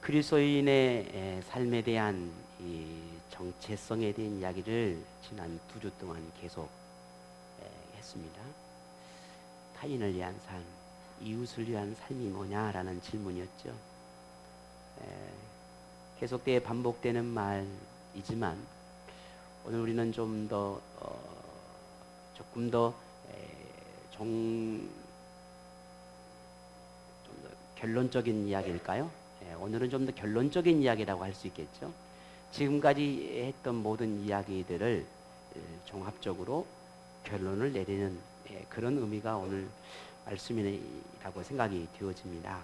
그리스도인의 삶에 대한 이 정체성에 대한 이야기를 지난 2주 동안 계속 했습니다. 타인을 위한 삶, 이웃을 위한 삶이 뭐냐라는 질문이었죠. 계속되어 반복되는 말이지만 오늘 우리는 조금 더 결론적인 이야기일까요? 오늘은 좀 더 결론적인 이야기라고 할 수 있겠죠. 지금까지 했던 모든 이야기들을 종합적으로 결론을 내리는 그런 의미가 오늘 말씀이라고 생각이 되어집니다.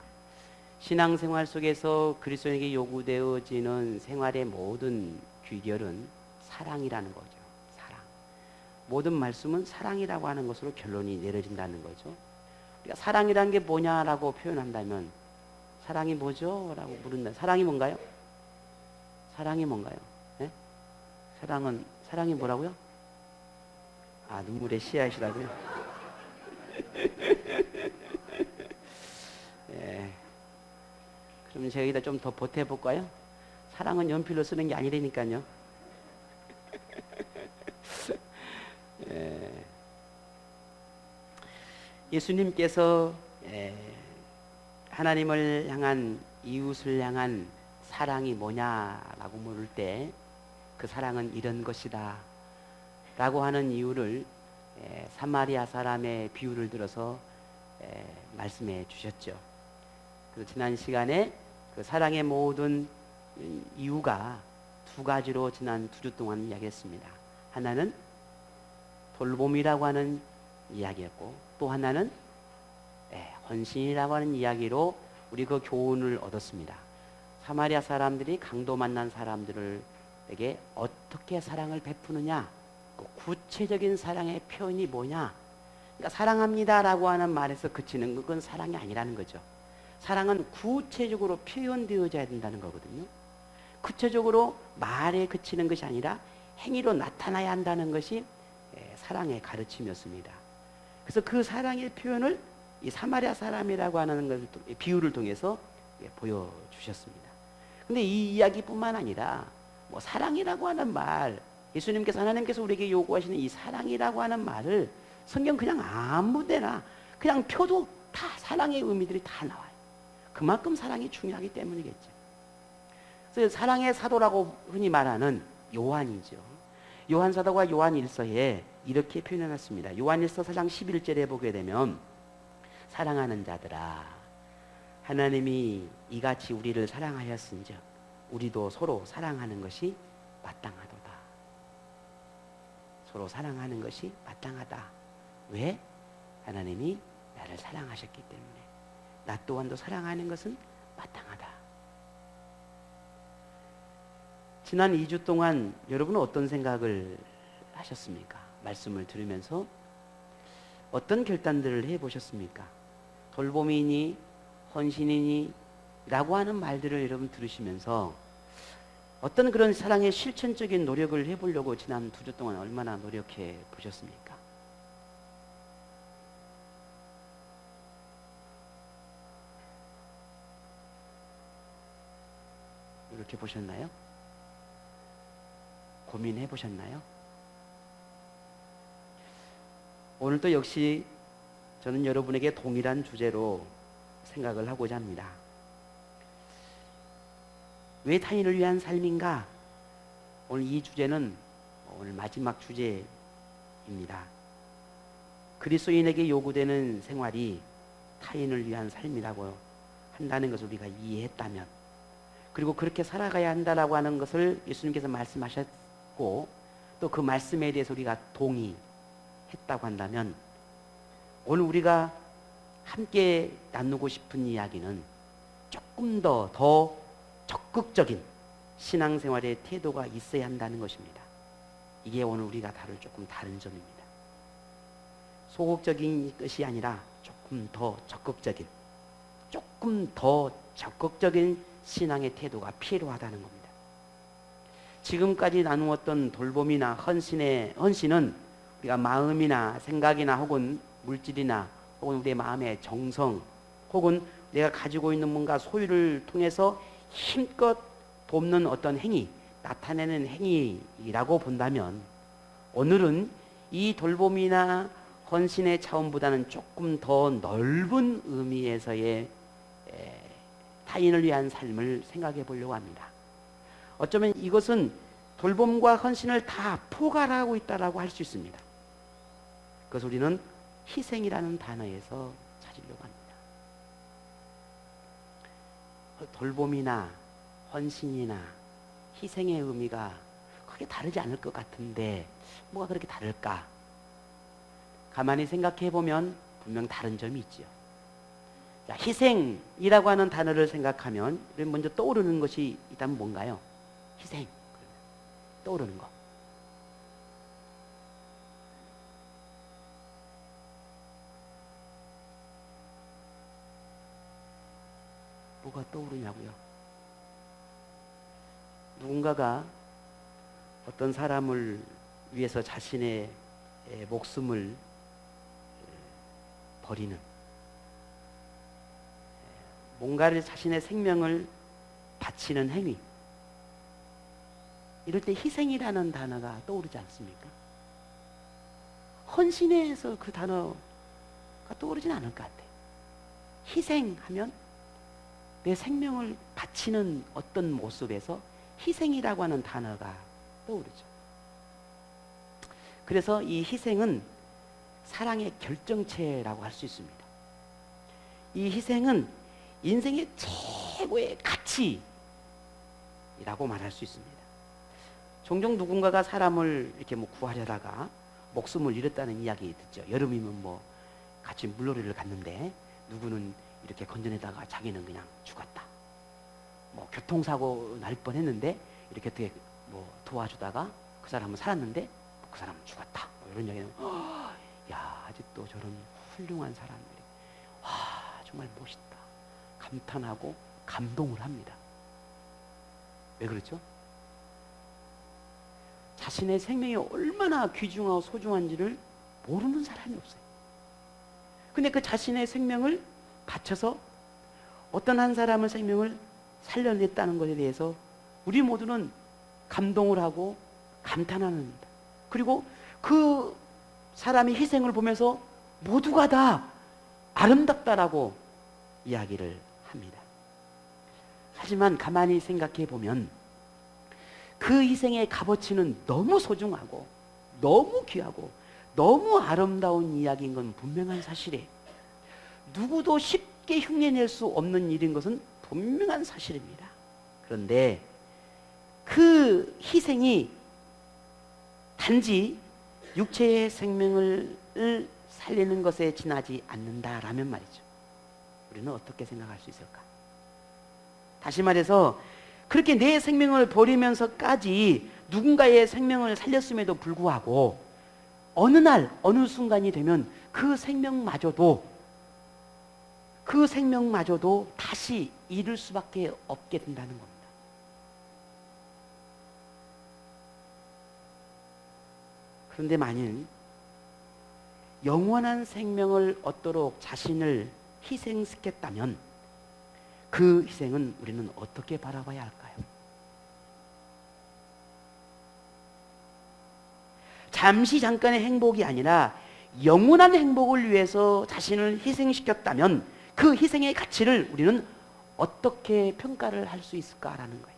신앙생활 속에서 그리스도인에게 요구되어지는 생활의 모든 귀결은 사랑이라는 거죠. 사랑. 모든 말씀은 사랑이라고 하는 것으로 결론이 내려진다는 거죠. 우리가 사랑이라는 게 뭐냐라고 표현한다면 사랑이 뭐죠? 라고 물은다. 사랑이 뭔가요? 사랑이 뭔가요? 네? 사랑이 뭐라고요? 아, 눈물의 씨앗이라고요? 예. 그럼 제가 여기다 좀 더 보태볼까요? 사랑은 연필로 쓰는 게 아니라니까요. 예. 예수님께서 하나님을 향한, 이웃을 향한 사랑이 뭐냐라고 물을 때 그 사랑은 이런 것이다 라고 하는 이유를 사마리아 사람의 비유를 들어서 말씀해 주셨죠. 그래서 지난 시간에 그 사랑의 모든 이유가 두 가지로 지난 2주 동안 이야기했습니다. 하나는 돌봄이라고 하는 이야기였고, 또 하나는 헌신이라고 하는 이야기로 우리 그 교훈을 얻었습니다. 사마리아 사람들이 강도 만난 사람들에게 어떻게 사랑을 베푸느냐, 그 구체적인 사랑의 표현이 뭐냐. 그러니까 사랑합니다라고 하는 말에서 그치는 그건 사랑이 아니라는 거죠. 사랑은 구체적으로 표현되어져야 된다는 거거든요. 구체적으로 말에 그치는 것이 아니라 행위로 나타나야 한다는 것이 사랑의 가르침이었습니다. 그래서 그 사랑의 표현을 이 사마리아 사람이라고 하는 것을, 비유를 통해서 보여주셨습니다. 근데 이 이야기뿐만 아니라 뭐 사랑이라고 하는 말, 예수님께서, 하나님께서 우리에게 요구하시는 이 사랑이라고 하는 말을 성경 그냥 아무 데나 그냥 펴도 다 사랑의 의미들이 다 나와요. 그만큼 사랑이 중요하기 때문이겠죠. 그래서 사랑의 사도라고 흔히 말하는 요한이죠. 요한 사도가 요한 1서에 이렇게 표현해놨습니다. 요한 1서 4장 11절에 보게 되면, 사랑하는 자들아, 하나님이 이같이 우리를 사랑하였은즉 우리도 서로 사랑하는 것이 마땅하도다. 서로 사랑하는 것이 마땅하다. 왜? 하나님이 나를 사랑하셨기 때문에 나 또한도 사랑하는 것은 마땅하다. 지난 2주 동안 여러분은 어떤 생각을 하셨습니까? 말씀을 들으면서 어떤 결단들을 해보셨습니까? 돌봄이니 헌신이니 라고 하는 말들을 여러분 들으시면서 어떤 그런 사랑의 실천적인 노력을 해보려고 지난 2주 동안 얼마나 노력해 보셨습니까? 이렇게 보셨나요? 고민해 보셨나요? 오늘도 역시 저는 여러분에게 동일한 주제로 생각을 하고자 합니다. 왜 타인을 위한 삶인가? 오늘 이 주제는 오늘 마지막 주제입니다. 그리스도인에게 요구되는 생활이 타인을 위한 삶이라고 한다는 것을 우리가 이해했다면, 그리고 그렇게 살아가야 한다라고 하는 것을 예수님께서 말씀하셨고, 또 그 말씀에 대해서 우리가 동의했다고 한다면, 오늘 우리가 함께 나누고 싶은 이야기는 조금 더 적극적인 신앙생활의 태도가 있어야 한다는 것입니다. 이게 오늘 우리가 다룰 조금 다른 점입니다. 소극적인 것이 아니라 조금 더 적극적인 신앙의 태도가 필요하다는 겁니다. 지금까지 나누었던 돌봄이나 헌신은 우리가 마음이나 생각이나 혹은 물질이나 혹은 우리의 마음의 정성, 혹은 내가 가지고 있는 뭔가 소유를 통해서 힘껏 돕는 어떤 행위, 나타내는 행위라고 본다면 오늘은 이 돌봄이나 헌신의 차원보다는 조금 더 넓은 의미에서의 타인을 위한 삶을 생각해 보려고 합니다. 어쩌면 이것은 돌봄과 헌신을 다 포괄하고 있다고 할 수 있습니다. 그것을 우리는 희생이라는 단어에서 찾으려고 합니다. 돌봄이나 헌신이나 희생의 의미가 크게 다르지 않을 것 같은데 뭐가 그렇게 다를까? 가만히 생각해 보면 분명 다른 점이 있죠. 자, 희생이라고 하는 단어를 생각하면 우리 먼저 떠오르는 것이 있다면 뭔가요? 희생. 떠오르는 거. 뭐가 떠오르냐고요? 누군가가 어떤 사람을 위해서 자신의 목숨을 버리는, 뭔가를 자신의 생명을 바치는 행위, 이럴 때 희생이라는 단어가 떠오르지 않습니까? 헌신에서 그 단어가 떠오르진 않을 것 같아요. 희생하면 내 생명을 바치는 어떤 모습에서 희생이라고 하는 단어가 떠오르죠. 그래서 이 희생은 사랑의 결정체라고 할 수 있습니다. 이 희생은 인생의 최고의 가치라고 말할 수 있습니다. 종종 누군가가 사람을 이렇게 구하려다가 목숨을 잃었다는 이야기 듣죠. 여름이면 같이 물놀이를 갔는데 누구는 이렇게 건져내다가 자기는 그냥 죽었다. 교통사고 날 뻔했는데 이렇게 어떻게 도와주다가 그 사람은 살았는데 그 사람은 죽었다. 이런 이야기는 야, 아직도 저런 훌륭한 사람들이 와, 정말 멋있다. 감탄하고 감동을 합니다. 왜 그렇죠? 자신의 생명이 얼마나 귀중하고 소중한지를 모르는 사람이 없어요. 근데 그 자신의 생명을 바쳐서 어떤 한 사람의 생명을 살려냈다는 것에 대해서 우리 모두는 감동을 하고 감탄합니다. 그리고 그 사람의 희생을 보면서 모두가 다 아름답다라고 이야기를 합니다. 하지만 가만히 생각해 보면 그 희생의 값어치는 너무 소중하고 너무 귀하고 너무 아름다운 이야기인 건 분명한 사실이에요. 누구도 쉽게 흉내낼 수 없는 일인 것은 분명한 사실입니다. 그런데 그 희생이 단지 육체의 생명을 살리는 것에 지나지 않는다라면 말이죠. 우리는 어떻게 생각할 수 있을까? 다시 말해서 그렇게 내 생명을 버리면서까지 누군가의 생명을 살렸음에도 불구하고 어느 날 어느 순간이 되면 그 생명마저도 다시 잃을 수밖에 없게 된다는 겁니다. 그런데 만일 영원한 생명을 얻도록 자신을 희생시켰다면 그 희생은 우리는 어떻게 바라봐야 할까요? 잠시 잠깐의 행복이 아니라 영원한 행복을 위해서 자신을 희생시켰다면 그 희생의 가치를 우리는 어떻게 평가를 할 수 있을까라는 거예요.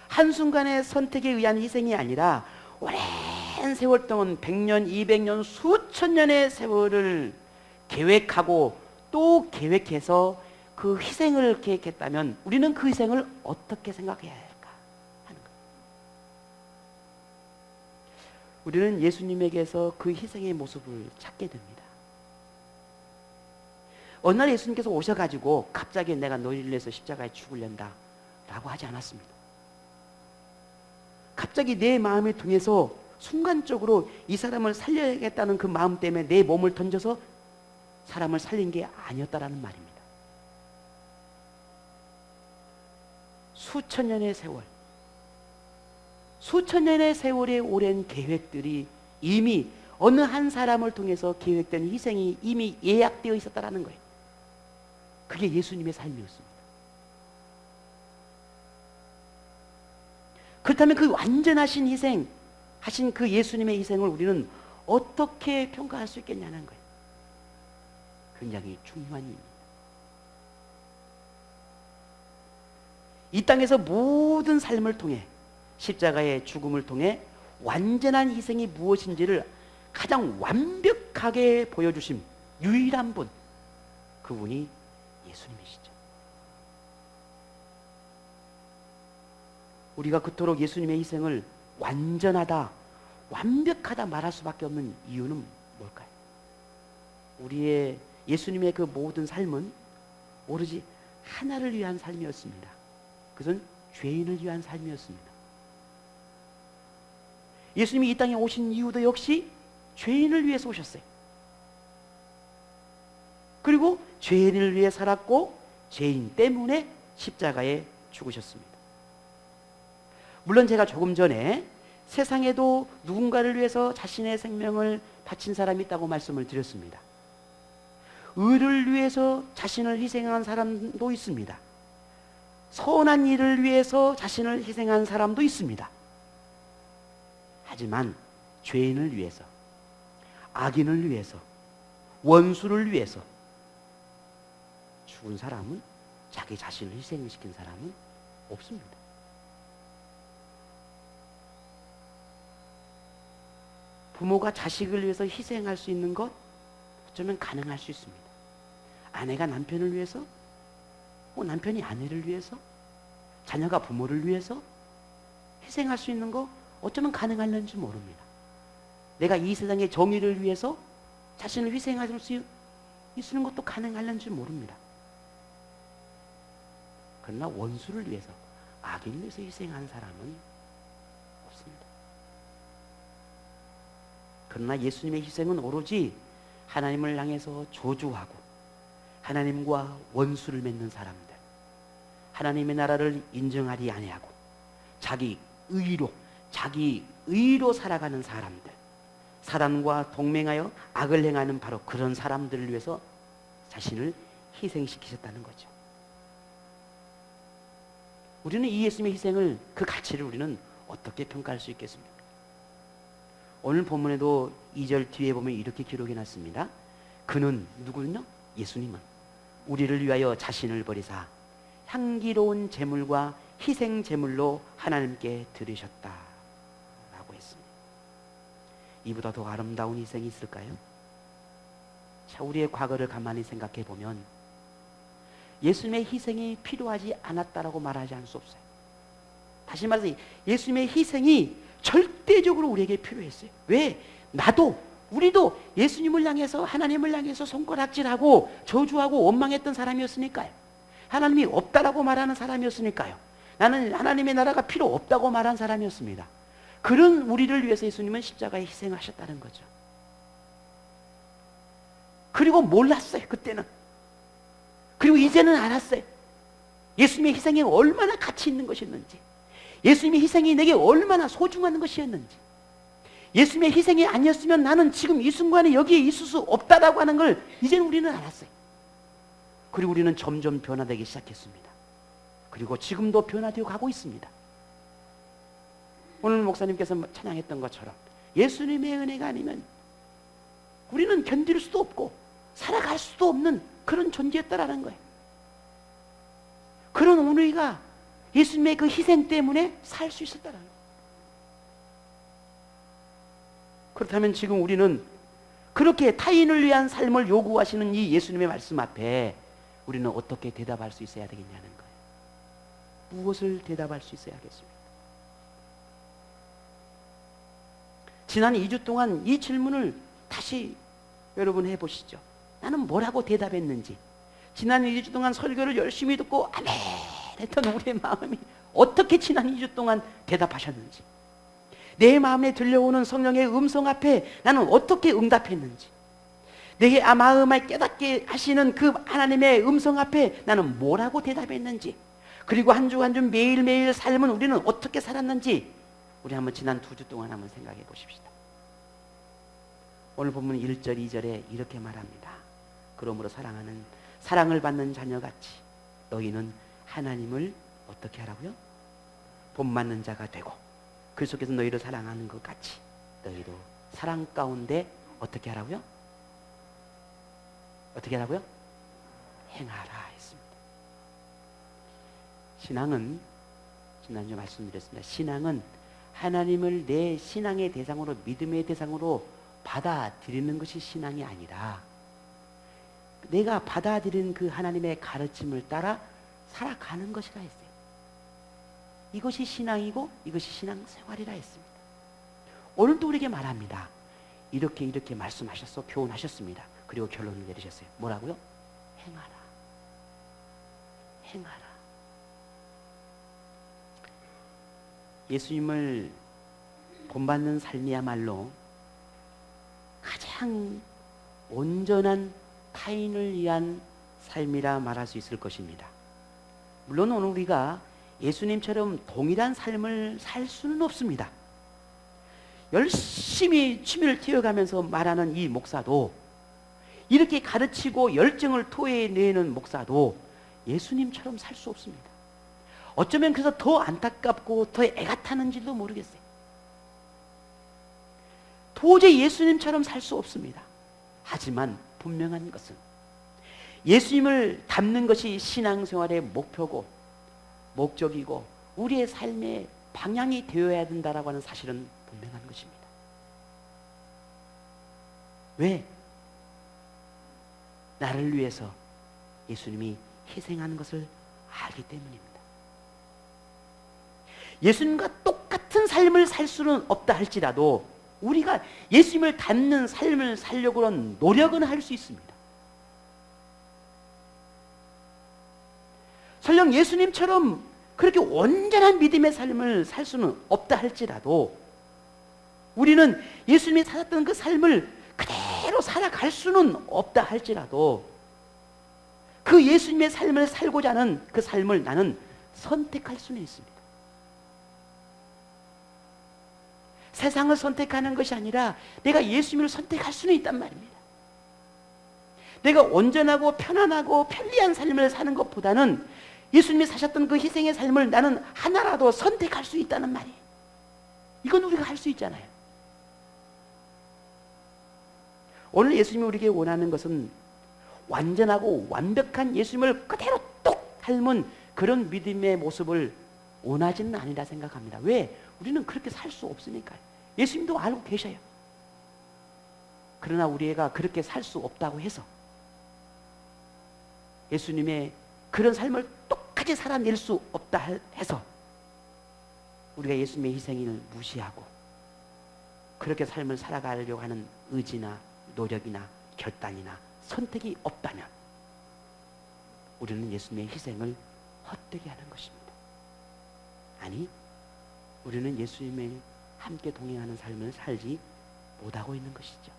한순간의 선택에 의한 희생이 아니라 오랜 세월 동안 100년, 200년, 수천 년의 세월을 계획하고 또 계획해서 그 희생을 계획했다면 우리는 그 희생을 어떻게 생각해야 할까 하는 거예요. 우리는 예수님에게서 그 희생의 모습을 찾게 됩니다. 어느 날 예수님께서 오셔가지고 갑자기 내가 너희를 위해서 십자가에 죽으련다 라고 하지 않았습니다. 갑자기 내 마음에 통해서 순간적으로 이 사람을 살려야겠다는 그 마음 때문에 내 몸을 던져서 사람을 살린 게 아니었다라는 말입니다. 수천 년의 세월의 오랜 계획들이 이미 어느 한 사람을 통해서 계획된 희생이 이미 예약되어 있었다라는 거예요. 그게 예수님의 삶이었습니다. 그렇다면 그 완전하신 희생, 하신 그 예수님의 희생을 우리는 어떻게 평가할 수 있겠냐는 거예요. 굉장히 중요한 일입니다. 이 땅에서 모든 삶을 통해, 십자가의 죽음을 통해 완전한 희생이 무엇인지를 가장 완벽하게 보여주신 유일한 분, 그분이 예수님이시죠. 우리가 그토록 예수님의 희생을 완전하다, 완벽하다 말할 수밖에 없는 이유는 뭘까요? 우리의 예수님의 그 모든 삶은 오로지 하나를 위한 삶이었습니다. 그것은 죄인을 위한 삶이었습니다. 예수님이 이 땅에 오신 이유도 역시 죄인을 위해서 오셨어요. 그리고 죄인을 위해 살았고 죄인 때문에 십자가에 죽으셨습니다. 물론 제가 조금 전에 세상에도 누군가를 위해서 자신의 생명을 바친 사람이 있다고 말씀을 드렸습니다. 의를 위해서 자신을 희생한 사람도 있습니다. 선한 일을 위해서 자신을 희생한 사람도 있습니다. 하지만 죄인을 위해서, 악인을 위해서, 원수를 위해서 죽은 사람은, 자기 자신을 희생시킨 사람은 없습니다. 부모가 자식을 위해서 희생할 수 있는 것, 어쩌면 가능할 수 있습니다. 아내가 남편을 위해서, 남편이 아내를 위해서, 자녀가 부모를 위해서 희생할 수 있는 거 어쩌면 가능할는지 모릅니다. 내가 이 세상의 정의를 위해서 자신을 희생할 수 있는 것도 가능할는지 모릅니다. 그러나 원수를 위해서, 악인을 위해서 희생한 사람은 없습니다. 그러나 예수님의 희생은 오로지 하나님을 향해서 저주하고 하나님과 원수를 맺는 사람들, 하나님의 나라를 인정하지 아니하고 자기 의로 살아가는 사람들, 사단과 동맹하여 악을 행하는 바로 그런 사람들을 위해서 자신을 희생시키셨다는 거죠. 우리는 이 예수님의 희생을, 그 가치를 우리는 어떻게 평가할 수 있겠습니까? 오늘 본문에도 2절 뒤에 보면 이렇게 기록해 놨습니다. 그는, 누구는요? 예수님은 우리를 위하여 자신을 버리사 향기로운 제물과 희생 제물로 하나님께 드리셨다 라고 했습니다. 이보다 더 아름다운 희생이 있을까요? 자, 우리의 과거를 가만히 생각해 보면 예수님의 희생이 필요하지 않았다라고 말하지 않을 수 없어요. 다시 말해서 예수님의 희생이 절대적으로 우리에게 필요했어요. 왜? 우리도 예수님을 향해서, 하나님을 향해서 손가락질하고 저주하고 원망했던 사람이었으니까요. 하나님이 없다라고 말하는 사람이었으니까요. 나는 하나님의 나라가 필요 없다고 말한 사람이었습니다. 그런 우리를 위해서 예수님은 십자가에 희생하셨다는 거죠. 그리고 몰랐어요, 그때는. 그리고 이제는 알았어요. 예수님의 희생이 얼마나 가치 있는 것이었는지, 예수님의 희생이 내게 얼마나 소중한 것이었는지, 예수님의 희생이 아니었으면 나는 지금 이 순간에 여기에 있을 수 없다라고 하는 걸 이제는 우리는 알았어요. 그리고 우리는 점점 변화되기 시작했습니다. 그리고 지금도 변화되어 가고 있습니다. 오늘 목사님께서 찬양했던 것처럼 예수님의 은혜가 아니면 우리는 견딜 수도 없고 살아갈 수도 없는 그런 존재였다라는 거예요. 그런 우리가 예수님의 그 희생 때문에 살 수 있었다라는 거예요. 그렇다면 지금 우리는 그렇게 타인을 위한 삶을 요구하시는 이 예수님의 말씀 앞에 우리는 어떻게 대답할 수 있어야 되겠냐는 거예요. 무엇을 대답할 수 있어야 하겠습니까? 지난 2주 동안 이 질문을 다시 여러분 해보시죠. 나는 뭐라고 대답했는지, 지난 2주 동안 설교를 열심히 듣고 아멘 했던 우리의 마음이 어떻게 지난 2주 동안 대답하셨는지, 내 마음에 들려오는 성령의 음성 앞에 나는 어떻게 응답했는지, 내 마음을 깨닫게 하시는 그 하나님의 음성 앞에 나는 뭐라고 대답했는지, 그리고 한 주 한 주 매일매일 삶은 우리는 어떻게 살았는지 우리 한번 지난 2주 동안 한번 생각해 보십시다. 오늘 본문 1절 2절에 이렇게 말합니다. 그러므로 사랑하는 사랑을 받는 자녀같이 너희는 하나님을 어떻게 하라고요? 본받는 자가 되고 그 속에서 너희를 사랑하는 것 같이 너희도 사랑 가운데 어떻게 하라고요? 어떻게 하라고요? 행하라 했습니다. 신앙은 지난주 말씀드렸습니다. 신앙은 하나님을 내 신앙의 대상으로 믿음의 대상으로 받아들이는 것이 신앙이 아니라 내가 받아들인 그 하나님의 가르침을 따라 살아가는 것이라 했어요. 이것이 신앙이고 이것이 신앙생활이라 했습니다. 오늘도 우리에게 말합니다. 이렇게 말씀하셨어 교훈하셨습니다. 그리고 결론을 내리셨어요. 뭐라고요? 행하라. 행하라. 예수님을 본받는 삶이야말로 가장 온전한 타인을 위한 삶이라 말할 수 있을 것입니다. 물론 오늘 우리가 예수님처럼 동일한 삶을 살 수는 없습니다. 열심히 취미를 튀어가면서 말하는 이 목사도 이렇게 가르치고 열정을 토해내는 목사도 예수님처럼 살 수 없습니다. 어쩌면 그래서 더 안타깝고 더 애가 타는지도 모르겠어요. 도저히 예수님처럼 살 수 없습니다. 하지만 분명한 것은 예수님을 닮는 것이 신앙생활의 목표고 목적이고 우리의 삶의 방향이 되어야 된다라고 하는 사실은 분명한 것입니다. 왜? 나를 위해서 예수님이 희생하는 것을 알기 때문입니다. 예수님과 똑같은 삶을 살 수는 없다 할지라도 우리가 예수님을 닮는 삶을 살려고 하는 노력은 할 수 있습니다. 설령 예수님처럼 그렇게 온전한 믿음의 삶을 살 수는 없다 할지라도 우리는 예수님이 살았던 그 삶을 그대로 살아갈 수는 없다 할지라도 그 예수님의 삶을 살고자 하는 그 삶을 나는 선택할 수는 있습니다. 세상을 선택하는 것이 아니라 내가 예수님을 선택할 수는 있단 말입니다. 내가 온전하고 편안하고 편리한 삶을 사는 것보다는 예수님이 사셨던 그 희생의 삶을 나는 하나라도 선택할 수 있다는 말이에요. 이건 우리가 할 수 있잖아요. 오늘 예수님이 우리에게 원하는 것은 완전하고 완벽한 예수님을 그대로 똑 닮은 그런 믿음의 모습을 원하지는 아니라 생각합니다. 왜? 우리는 그렇게 살 수 없으니까요. 예수님도 알고 계셔요. 그러나 우리가 그렇게 살 수 없다고 해서 예수님의 그런 삶을 똑같이 살아낼 수 없다 해서 우리가 예수님의 희생을 무시하고 그렇게 삶을 살아가려고 하는 의지나 노력이나 결단이나 선택이 없다면 우리는 예수님의 희생을 헛되게 하는 것입니다. 아니, 우리는 예수님의 함께 동행하는 삶을 살지 못하고 있는 것이죠.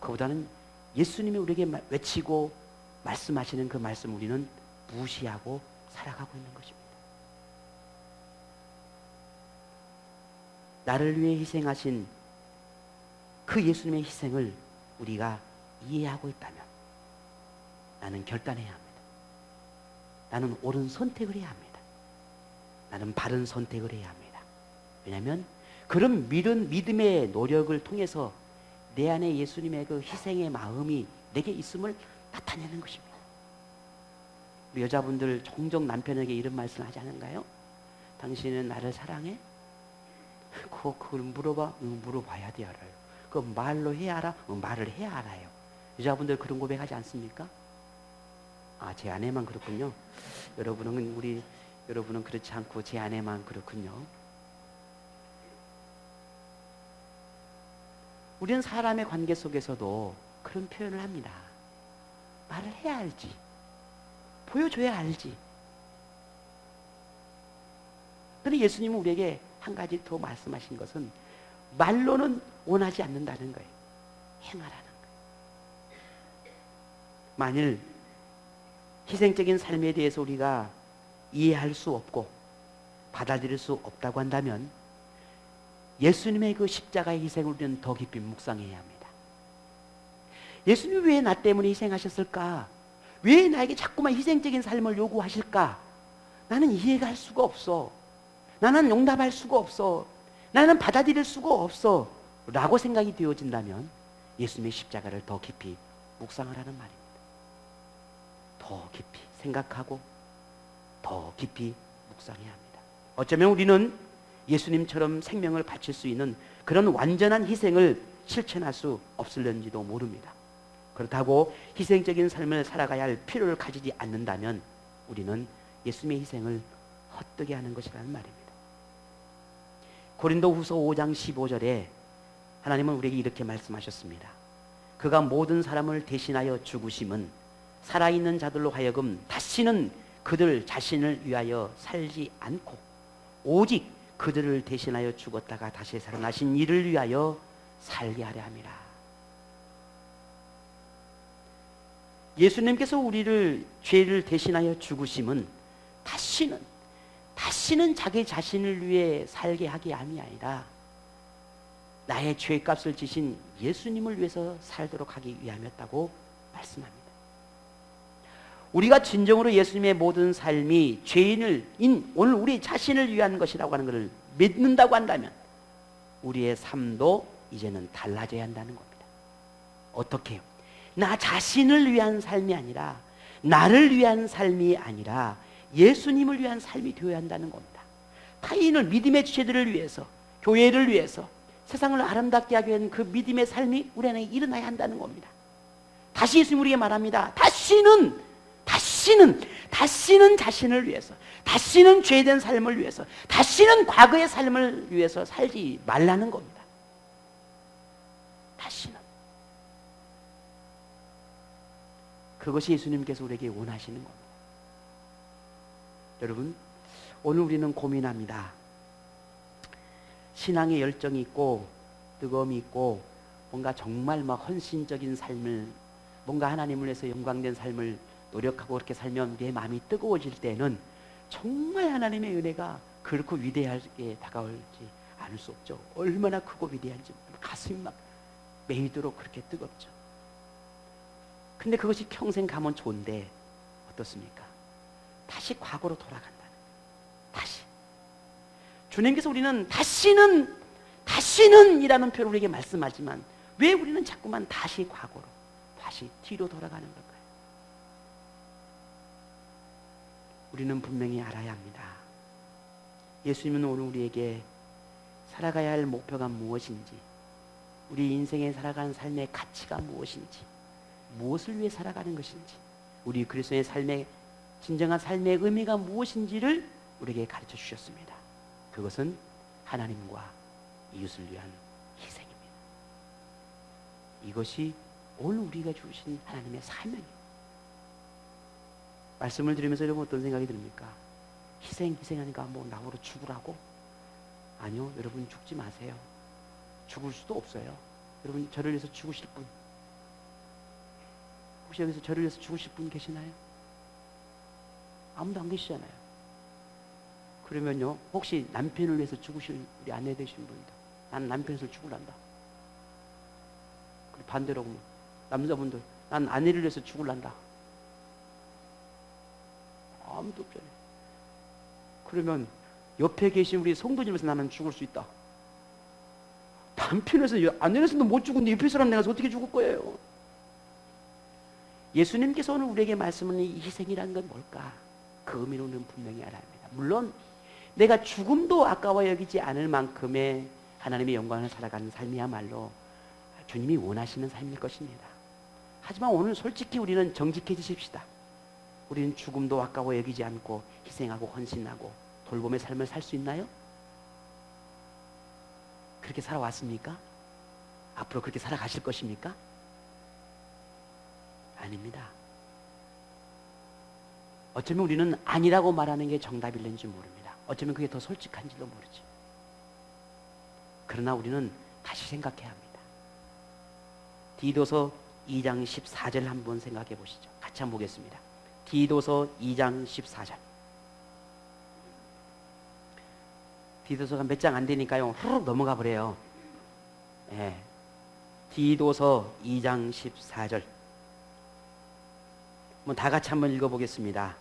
그보다는 예수님이 우리에게 외치고 말씀하시는 그 말씀 우리는 무시하고 살아가고 있는 것입니다. 나를 위해 희생하신 그 예수님의 희생을 우리가 이해하고 있다면 나는 결단해야 합니다. 나는 옳은 선택을 해야 합니다. 나는 바른 선택을 해야 합니다. 왜냐하면 그런 믿음의 노력을 통해서 내 안에 예수님의 그 희생의 마음이 내게 있음을 나타내는 것입니다. 우리 여자분들 종종 남편에게 이런 말씀을 하지 않은가요? 당신은 나를 사랑해? 그걸 물어봐? 물어봐야 돼 알아요. 그 말로 해야 알아? 말을 해야 알아요. 여자분들 그런 고백하지 않습니까? 아, 제 아내만 그렇군요. 여러분은 그렇지 않고 제 아내만 그렇군요. 우리는 사람의 관계 속에서도 그런 표현을 합니다. 말을 해야 알지. 보여줘야 알지. 그런데 예수님은 우리에게 한 가지 더 말씀하신 것은 말로는 원하지 않는다는 거예요. 행하라는 거예요. 만일 희생적인 삶에 대해서 우리가 이해할 수 없고 받아들일 수 없다고 한다면 예수님의 그 십자가의 희생을 우리는 더 깊이 묵상해야 합니다. 예수님이 왜 나 때문에 희생하셨을까? 왜 나에게 자꾸만 희생적인 삶을 요구하실까? 나는 이해가 할 수가 없어. 나는 용납할 수가 없어. 나는 받아들일 수가 없어. 라고 생각이 되어진다면 예수님의 십자가를 더 깊이 묵상을 하는 말입니다. 더 깊이 생각하고 더 깊이 묵상해야 합니다. 어쩌면 우리는 예수님처럼 생명을 바칠 수 있는 그런 완전한 희생을 실천할 수 없을는지도 모릅니다. 그렇다고 희생적인 삶을 살아가야 할 필요를 가지지 않는다면 우리는 예수님의 희생을 헛되게 하는 것이라는 말입니다. 고린도후서 5장 15절에 하나님은 우리에게 이렇게 말씀하셨습니다. 그가 모든 사람을 대신하여 죽으심은 살아있는 자들로 하여금 다시는 그들 자신을 위하여 살지 않고 오직 그들을 대신하여 죽었다가 다시 살아나신 이를 위하여 살게 하려 함이라. 예수님께서 우리를 죄를 대신하여 죽으심은 다시는 자기 자신을 위해 살게 하기 함이 아니라 나의 죄값을 지신 예수님을 위해서 살도록 하기 위함이었다고 말씀합니다. 우리가 진정으로 예수님의 모든 삶이 오늘 우리 자신을 위한 것이라고 하는 것을 믿는다고 한다면 우리의 삶도 이제는 달라져야 한다는 겁니다. 어떻게 해요? 나 자신을 위한 삶이 아니라 나를 위한 삶이 아니라 예수님을 위한 삶이 되어야 한다는 겁니다. 타인을 믿음의 지체들을 위해서 교회를 위해서 세상을 아름답게 하기 위한 그 믿음의 삶이 우리 안에 일어나야 한다는 겁니다. 다시 예수님 우리에게 말합니다. 다시는 자신을 위해서, 다시는 죄된 삶을 위해서, 다시는 과거의 삶을 위해서 살지 말라는 겁니다. 다시는. 그것이 예수님께서 우리에게 원하시는 겁니다. 여러분, 오늘 우리는 고민합니다. 신앙의 열정이 있고 뜨거움이 있고 뭔가 정말 막 헌신적인 삶을, 뭔가 하나님을 위해서 영광된 삶을 노력하고 그렇게 살면 내 마음이 뜨거워질 때는 정말 하나님의 은혜가 그렇고 위대하게 다가올지 않을 수 없죠. 얼마나 크고 위대한지 가슴이 막 메이도록 그렇게 뜨겁죠. 근데 그것이 평생 가면 좋은데 어떻습니까? 다시 과거로 돌아간다는 거예요. 다시. 주님께서 우리는 다시는 이라는 표현을 우리에게 말씀하지만 왜 우리는 자꾸만 다시 과거로, 다시 뒤로 돌아가는 걸까요? 우리는 분명히 알아야 합니다. 예수님은 오늘 우리에게 살아가야 할 목표가 무엇인지, 우리 인생에 살아가는 삶의 가치가 무엇인지, 무엇을 위해 살아가는 것인지, 우리 그리스도의 삶의 진정한 삶의 의미가 무엇인지를 우리에게 가르쳐 주셨습니다. 그것은 하나님과 이웃을 위한 희생입니다. 이것이 오늘 우리가 주신 하나님의 사명입니다. 말씀을 드리면서 여러분 어떤 생각이 듭니까? 희생하니까 뭐 나무로 죽으라고? 아니요, 여러분 죽지 마세요. 죽을 수도 없어요. 여러분 저를 위해서 죽으실 분, 혹시 여기서 저를 위해서 죽으실 분 계시나요? 아무도 안 계시잖아요. 그러면요, 혹시 남편을 위해서 죽으실 우리 아내 되신 분들, 난 남편에서 죽을란다. 그리고 반대로 남자분들, 난 아내를 위해서 죽을란다. 아무도 없잖아요. 그러면 옆에 계신 우리 성도님에서 나는 죽을 수 있다. 남편에서 아내에서도 못 죽은데 옆에 사람 내가 어떻게 죽을 거예요? 예수님께서 오늘 우리에게 말씀하는 이 희생이라는 건 뭘까? 그 의미는 우리는 분명히 알아야 합니다. 물론 내가 죽음도 아까워 여기지 않을 만큼의 하나님의 영광을 살아가는 삶이야말로 주님이 원하시는 삶일 것입니다. 하지만 오늘 솔직히 우리는 정직해지십시다. 우리는 죽음도 아까워 여기지 않고 희생하고 헌신하고 돌봄의 삶을 살 수 있나요? 그렇게 살아왔습니까? 앞으로 그렇게 살아가실 것입니까? 아닙니다. 어쩌면 우리는 아니라고 말하는 게 정답일는지 모릅니다. 어쩌면 그게 더 솔직한지도 모르지. 그러나 우리는 다시 생각해야 합니다. 디도서 2장 14절 한번 생각해 보시죠. 같이 한번 보겠습니다. 디도서 2장 14절. 디도서가 몇 장 안 되니까요, 후루룩 넘어가 버려요. 예. 디도서 2장 14절. 다 같이 한번 읽어보겠습니다.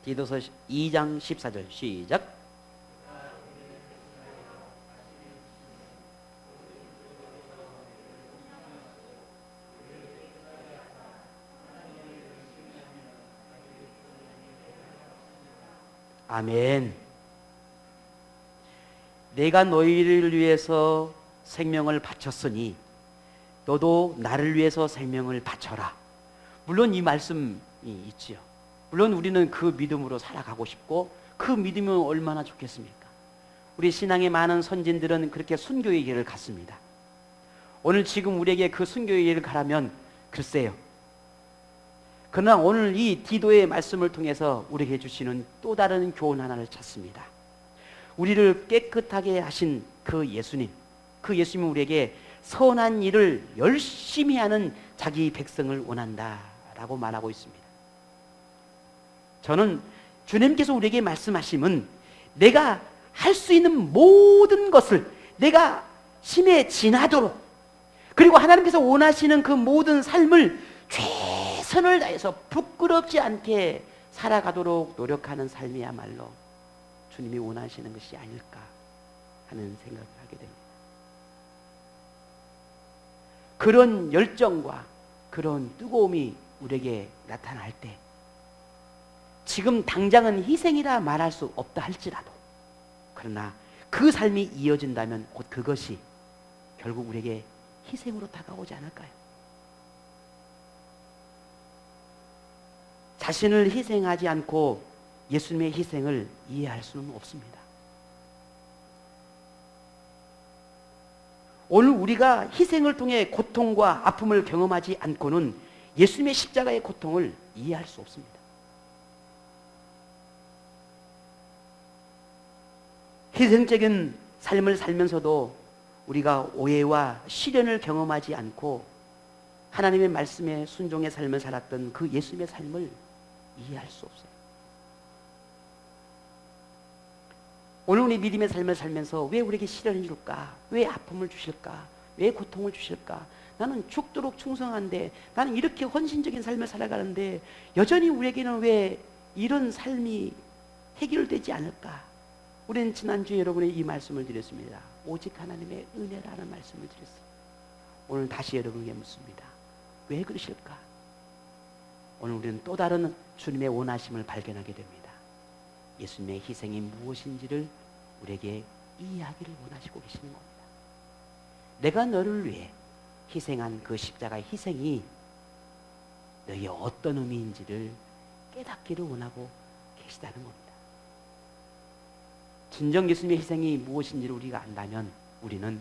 디도서 2장 14절 시작. 아멘. 내가 너희를 위해서 생명을 바쳤으니 너도 나를 위해서 생명을 바쳐라. 물론 이 말씀이 있지요. 물론 우리는 그 믿음으로 살아가고 싶고 그 믿음은 얼마나 좋겠습니까? 우리 신앙의 많은 선진들은 그렇게 순교의 길을 갔습니다. 오늘 지금 우리에게 그 순교의 길을 가라면 글쎄요. 그러나 오늘 이 디도의 말씀을 통해서 우리에게 주시는 또 다른 교훈 하나를 찾습니다. 우리를 깨끗하게 하신 그 예수님, 그 예수님은 우리에게 선한 일을 열심히 하는 자기 백성을 원한다라고 말하고 있습니다. 저는 주님께서 우리에게 말씀하심은 내가 할 수 있는 모든 것을 내가 심에 지나도록, 그리고 하나님께서 원하시는 그 모든 삶을 최선을 다해서 부끄럽지 않게 살아가도록 노력하는 삶이야말로 주님이 원하시는 것이 아닐까 하는 생각을 하게 됩니다. 그런 열정과 그런 뜨거움이 우리에게 나타날 때 지금 당장은 희생이라 말할 수 없다 할지라도, 그러나 그 삶이 이어진다면 곧 그것이 결국 우리에게 희생으로 다가오지 않을까요? 자신을 희생하지 않고 예수님의 희생을 이해할 수는 없습니다. 오늘 우리가 희생을 통해 고통과 아픔을 경험하지 않고는 예수님의 십자가의 고통을 이해할 수 없습니다. 희생적인 삶을 살면서도 우리가 오해와 시련을 경험하지 않고 하나님의 말씀에 순종의 삶을 살았던 그 예수님의 삶을 이해할 수 없어요. 오늘 우리 믿음의 삶을 살면서 왜 우리에게 시련을 줄까? 왜 아픔을 주실까? 왜 고통을 주실까? 나는 죽도록 충성한데, 나는 이렇게 헌신적인 삶을 살아가는데 여전히 우리에게는 왜 이런 삶이 해결되지 않을까? 우리는 지난주에 여러분의 이 말씀을 드렸습니다. 오직 하나님의 은혜라는 말씀을 드렸어요. 오늘 다시 여러분에게 묻습니다. 왜 그러실까? 오늘 우리는 또 다른 주님의 원하심을 발견하게 됩니다. 예수님의 희생이 무엇인지를 우리에게 이해하기를 원하시고 계시는 겁니다. 내가 너를 위해 희생한 그 십자가의 희생이 너희의 어떤 의미인지를 깨닫기를 원하고 계시다는 겁니다. 진정 예수님의 희생이 무엇인지를 우리가 안다면 우리는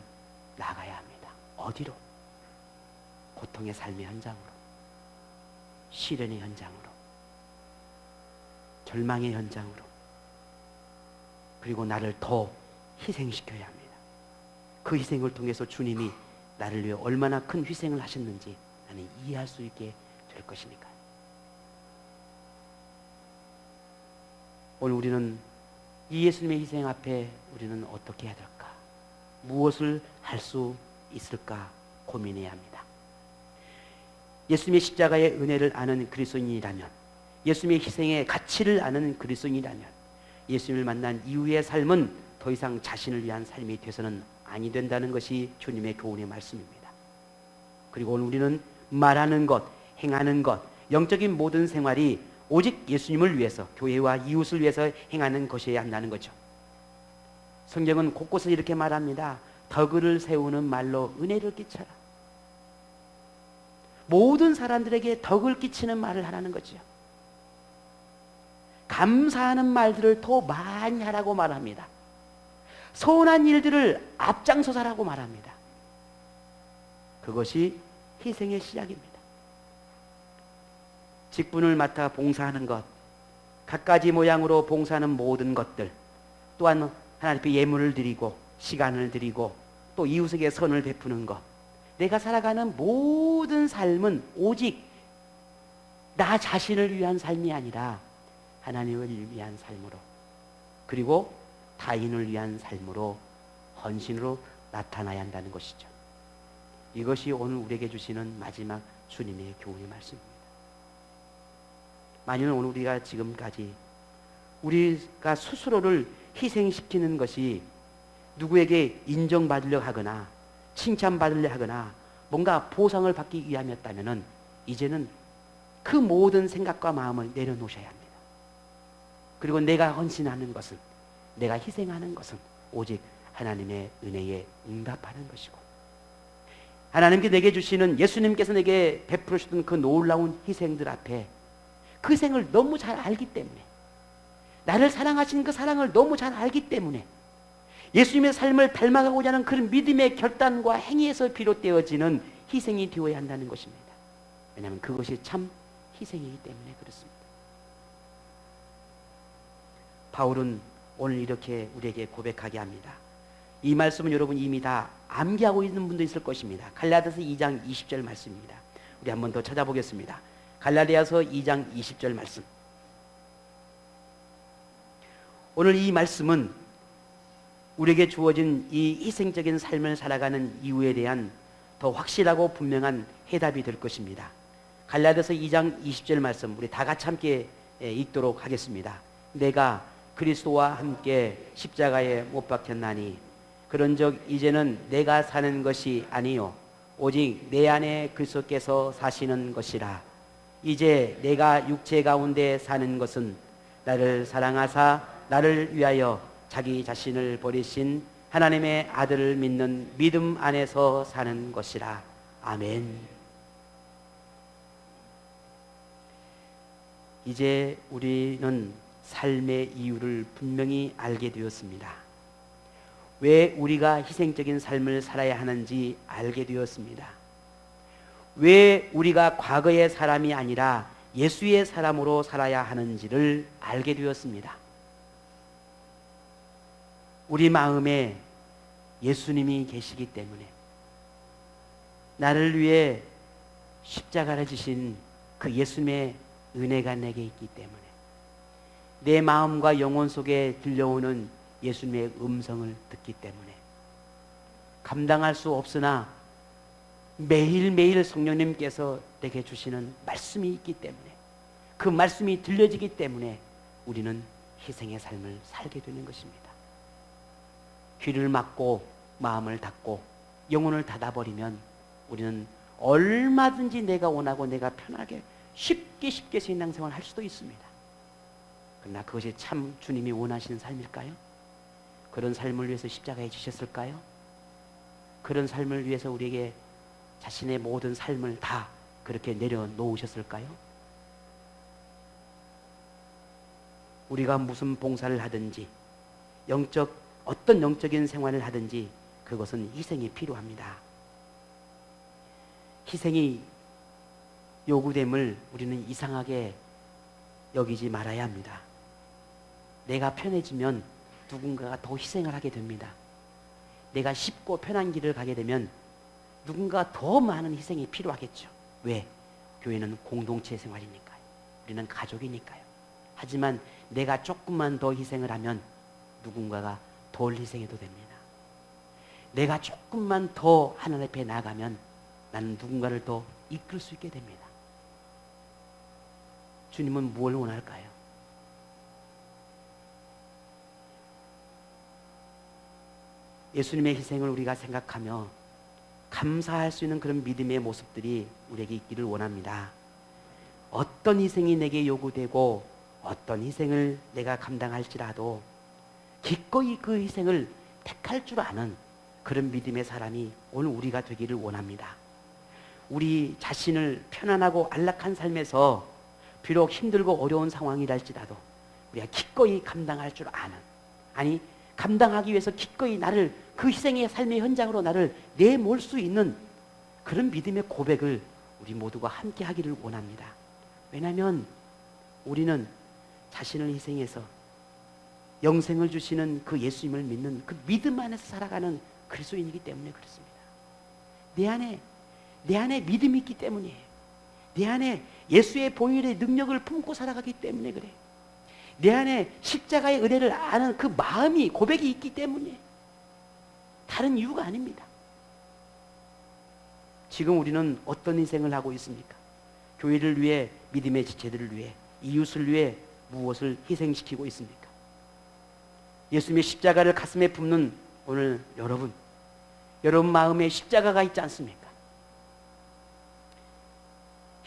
나가야 합니다. 어디로? 고통의 삶의 현장으로, 시련의 현장으로, 절망의 현장으로, 그리고 나를 더 희생시켜야 합니다. 그 희생을 통해서 주님이 나를 위해 얼마나 큰 희생을 하셨는지 나는 이해할 수 있게 될 것이니까요. 오늘 우리는 이 예수님의 희생 앞에 우리는 어떻게 해야 될까? 무엇을 할 수 있을까 고민해야 합니다. 예수님의 십자가의 은혜를 아는 그리스도인이라면, 예수님의 희생의 가치를 아는 그리스도인이라면 예수님을 만난 이후의 삶은 더 이상 자신을 위한 삶이 돼서는 아니 된다는 것이 주님의 교훈의 말씀입니다. 그리고 오늘 우리는 말하는 것, 행하는 것, 영적인 모든 생활이 오직 예수님을 위해서, 교회와 이웃을 위해서 행하는 것이어야 한다는 거죠. 성경은 곳곳에 이렇게 말합니다. 덕을 세우는 말로 은혜를 끼쳐라. 모든 사람들에게 덕을 끼치는 말을 하라는 거죠. 감사하는 말들을 더 많이 하라고 말합니다. 선한 일들을 앞장서서라고 말합니다. 그것이 희생의 시작입니다. 직분을 맡아 봉사하는 것, 갖가지 모양으로 봉사하는 모든 것들, 또한 하나님 앞에 예물을 드리고 시간을 드리고 또 이웃에게 선을 베푸는 것, 내가 살아가는 모든 삶은 오직 나 자신을 위한 삶이 아니라 하나님을 위한 삶으로, 그리고 타인을 위한 삶으로, 헌신으로 나타나야 한다는 것이죠. 이것이 오늘 우리에게 주시는 마지막 주님의 교훈의 말씀입니다. 만일 오늘 우리가 지금까지 우리가 스스로를 희생시키는 것이 누구에게 인정받으려 하거나 칭찬받으려 하거나 뭔가 보상을 받기 위함이었다면 이제는 그 모든 생각과 마음을 내려놓으셔야 합니다. 그리고 내가 헌신하는 것은, 내가 희생하는 것은 오직 하나님의 은혜에 응답하는 것이고, 하나님께 내게 주시는, 예수님께서 내게 베풀어 주셨던 그 놀라운 희생들 앞에 그 희생을 너무 잘 알기 때문에, 나를 사랑하신 그 사랑을 너무 잘 알기 때문에 예수님의 삶을 닮아가고자 하는 그런 믿음의 결단과 행위에서 비롯되어지는 희생이 되어야 한다는 것입니다. 왜냐하면 그것이 참 희생이기 때문에 그렇습니다. 바울은 오늘 이렇게 우리에게 고백하게 합니다. 이 말씀은 여러분 이미 다 암기하고 있는 분도 있을 것입니다. 갈라디아서 2장 20절 말씀입니다. 우리 한번 더 찾아보겠습니다. 갈라디아서 2장 20절 말씀. 오늘 이 말씀은 우리에게 주어진 이 희생적인 삶을 살아가는 이유에 대한 더 확실하고 분명한 해답이 될 것입니다. 갈라디아서 2장 20절 말씀 우리 다 같이 함께 읽도록 하겠습니다. 내가 그리스도와 함께 십자가에 못 박혔나니 그런즉 이제는 내가 사는 것이 아니요 오직 내 안에 그리스도께서 사시는 것이라. 이제 내가 육체 가운데 사는 것은 나를 사랑하사 나를 위하여 자기 자신을 버리신 하나님의 아들을 믿는 믿음 안에서 사는 것이라. 아멘. 이제 우리는 삶의 이유를 분명히 알게 되었습니다. 왜 우리가 희생적인 삶을 살아야 하는지 알게 되었습니다. 왜 우리가 과거의 사람이 아니라 예수의 사람으로 살아야 하는지를 알게 되었습니다. 우리 마음에 예수님이 계시기 때문에, 나를 위해 십자가를 지신 그 예수님의 은혜가 내게 있기 때문에, 내 마음과 영혼 속에 들려오는 예수님의 음성을 듣기 때문에 감당할 수 없으나 매일매일 성령님께서 내게 주시는 말씀이 있기 때문에, 그 말씀이 들려지기 때문에 우리는 희생의 삶을 살게 되는 것입니다. 귀를 막고 마음을 닫고 영혼을 닫아버리면 우리는 얼마든지 내가 원하고 내가 편하게 쉽게 신앙생활을 할 수도 있습니다. 그러나 그것이 참 주님이 원하시는 삶일까요? 그런 삶을 위해서 십자가에 지셨을까요? 그런 삶을 위해서 우리에게 자신의 모든 삶을 다 그렇게 내려놓으셨을까요? 우리가 무슨 봉사를 하든지 어떤 영적인 생활을 하든지 그것은 희생이 필요합니다. 희생이 요구됨을 우리는 이상하게 여기지 말아야 합니다. 내가 편해지면 누군가가 더 희생을 하게 됩니다. 내가 쉽고 편한 길을 가게 되면 누군가 더 많은 희생이 필요하겠죠. 왜? 교회는 공동체 생활이니까요. 우리는 가족이니까요. 하지만 내가 조금만 더 희생을 하면 누군가가 덜 희생해도 됩니다. 내가 조금만 더 하나님 앞에 나아가면 나는 누군가를 더 이끌 수 있게 됩니다. 주님은 뭘 원할까요? 예수님의 희생을 우리가 생각하며 감사할 수 있는 그런 믿음의 모습들이 우리에게 있기를 원합니다. 어떤 희생이 내게 요구되고 어떤 희생을 내가 감당할지라도 기꺼이 그 희생을 택할 줄 아는 그런 믿음의 사람이 오늘 우리가 되기를 원합니다. 우리 자신을 편안하고 안락한 삶에서 비록 힘들고 어려운 상황이랄지라도 우리가 기꺼이 감당할 줄 아는, 아니 감당하기 위해서 기꺼이 나를 그 희생의 삶의 현장으로 나를 내몰 수 있는 그런 믿음의 고백을 우리 모두가 함께 하기를 원합니다. 왜냐하면 우리는 자신을 희생해서 영생을 주시는 그 예수님을 믿는 그 믿음 안에서 살아가는 그리스도인이기 때문에 그렇습니다. 내 안에 믿음이 있기 때문이에요. 내 안에 예수의 보혈의 능력을 품고 살아가기 때문에 그래. 내 안에 십자가의 은혜를 아는 그 마음이, 고백이 있기 때문에 다른 이유가 아닙니다. 지금 우리는 어떤 인생을 하고 있습니까? 교회를 위해, 믿음의 지체들을 위해, 이웃을 위해 무엇을 희생시키고 있습니까? 예수님의 십자가를 가슴에 품는 오늘 여러분 마음에 십자가가 있지 않습니까?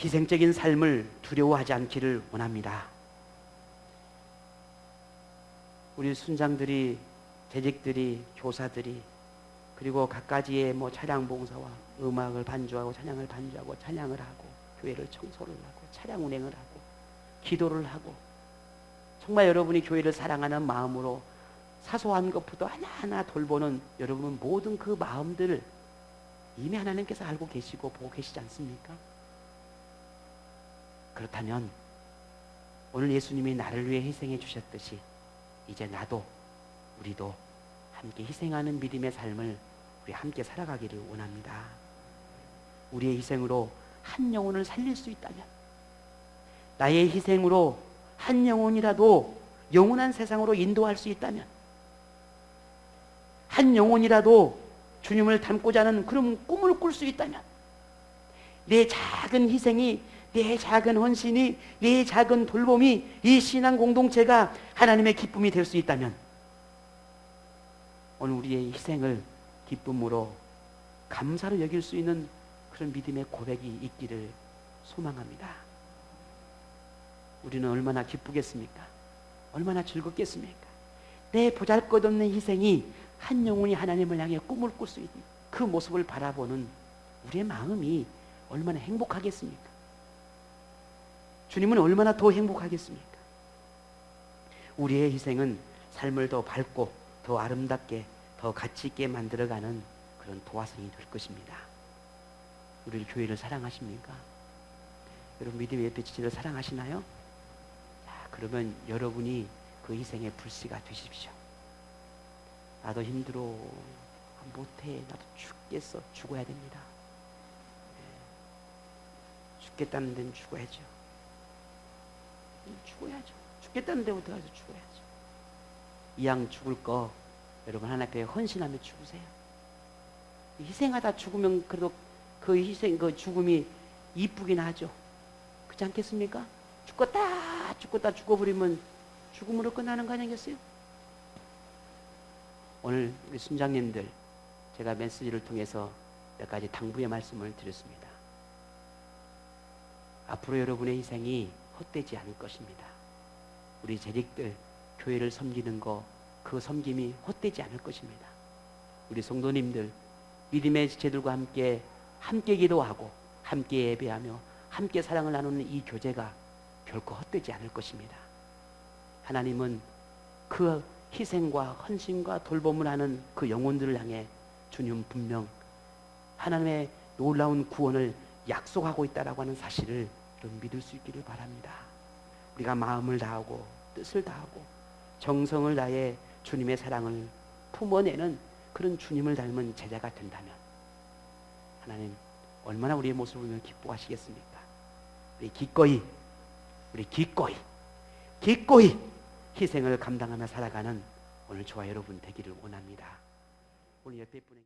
희생적인 삶을 두려워하지 않기를 원합니다. 우리 순장들이, 재직들이, 교사들이, 그리고 갖가지의 차량 봉사와 음악을 반주하고 찬양을 반주하고 찬양을 하고 교회를 청소를 하고 차량 운행을 하고 기도를 하고, 정말 여러분이 교회를 사랑하는 마음으로 사소한 것부터 하나하나 돌보는 여러분 모든 그 마음들을 이미 하나님께서 알고 계시고 보고 계시지 않습니까? 그렇다면 오늘 예수님이 나를 위해 희생해 주셨듯이 이제 나도, 우리도 함께 희생하는 믿음의 삶을 우리 함께 살아가기를 원합니다. 우리의 희생으로 한 영혼을 살릴 수 있다면, 나의 희생으로 한 영혼이라도 영원한 세상으로 인도할 수 있다면, 한 영혼이라도 주님을 닮고자 하는 그런 꿈을 꿀 수 있다면, 내 작은 희생이, 내 작은 헌신이, 내 작은 돌봄이 이 신앙 공동체가 하나님의 기쁨이 될 수 있다면, 오늘 우리의 희생을 기쁨으로 감사로 여길 수 있는 그런 믿음의 고백이 있기를 소망합니다. 우리는 얼마나 기쁘겠습니까? 얼마나 즐겁겠습니까? 내 보잘것없는 희생이 한 영혼이 하나님을 향해 꿈을 꿀 수 있는 그 모습을 바라보는 우리의 마음이 얼마나 행복하겠습니까? 주님은 얼마나 더 행복하겠습니까? 우리의 희생은 삶을 더 밝고 더 아름답게, 더 가치 있게 만들어가는 그런 도화선이 될 것입니다. 우리 교회를 사랑하십니까? 여러분 믿음의 예배 지체를 사랑하시나요? 자, 그러면 여러분이 그 희생의 불씨가 되십시오. 나도 힘들어, 못해, 나도 죽겠어, 죽어야 됩니다. 죽겠다는 데는 죽어야죠. 죽어야죠. 죽겠다는 데부터 가서 죽어야죠. 이왕 죽을 거 여러분 하나님께 헌신하며 죽으세요. 희생하다 죽으면 그래도 그 희생, 그 죽음이 이쁘긴 하죠. 그렇지 않겠습니까? 죽었다 죽어버리면 죽음으로 끝나는 거 아니겠어요? 오늘 우리 순장님들, 제가 메시지를 통해서 몇 가지 당부의 말씀을 드렸습니다. 앞으로 여러분의 희생이 헛되지 않을 것입니다. 우리 재직들, 교회를 섬기는 거, 그 섬김이 헛되지 않을 것입니다. 우리 성도님들, 믿음의 지체들과 함께 기도하고 함께 예배하며 함께 사랑을 나누는 이 교제가 결코 헛되지 않을 것입니다. 하나님은 그 희생과 헌신과 돌봄을 하는 그 영혼들을 향해 주님 분명 하나님의 놀라운 구원을 약속하고 있다라고 하는 사실을 좀 믿을 수 있기를 바랍니다. 우리가 마음을 다하고 뜻을 다하고 정성을 다해 주님의 사랑을 품어내는 그런 주님을 닮은 제자가 된다면 하나님 얼마나 우리의 모습을 보며 기뻐하시겠습니까? 우리 기꺼이 희생을 감당하며 살아가는 오늘 저와 여러분 되기를 원합니다. 오늘 옆에 분에게